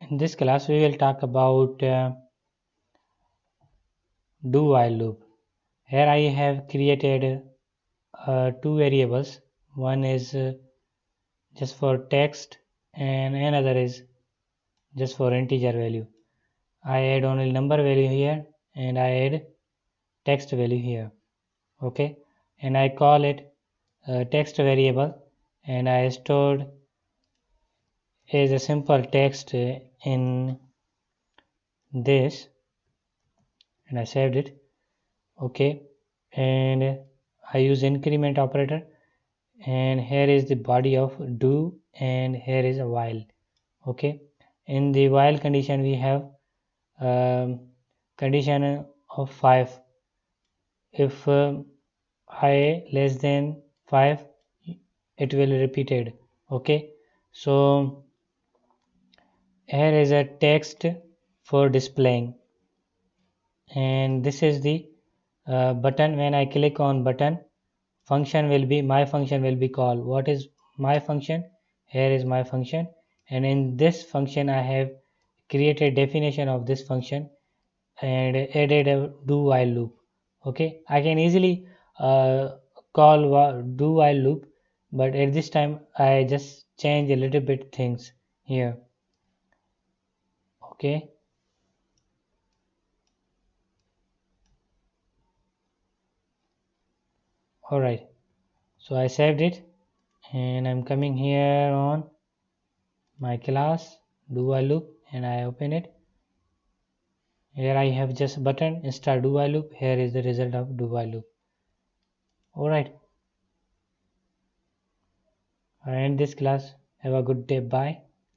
In this class we will talk about do while loop. Here I have created two variables. One is just for text and another is just for integer value. I add only number value here and I add text value here. Okay, and I call it text variable and I stored as a simple text in this and I saved it. Okay, and I use increment operator, and here is the body of do and here is a while. Okay, in the while condition we have condition of 5. If I less than 5 it will repeated. Okay, so here is a text for displaying, and this is the button. When I click on button, my function will be called. What is my function? Here is my function, and in this function I have created definition of this function and added a do while loop. Okay, I can easily call do while loop, but at this time I just change a little bit things here. Okay, all right, so I saved it and I'm coming here on my class do while loop and I open it. Here I have just button start do while loop. Here is the result of do while loop. Alright, I end this class. Have a good day. Bye.